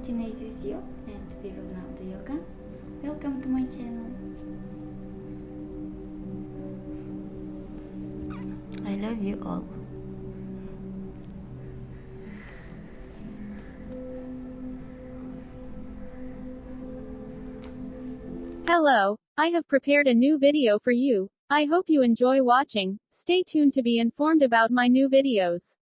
Today's with you, and we will now do yoga. Welcome to my channel. I love you all. Hello, I have prepared a new video for you. I hope you enjoy watching. Stay tuned to be informed about my new videos.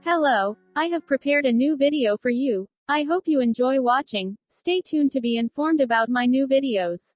Hello, I have prepared a new video for you. I hope you enjoy watching. Stay tuned to be informed about my new videos.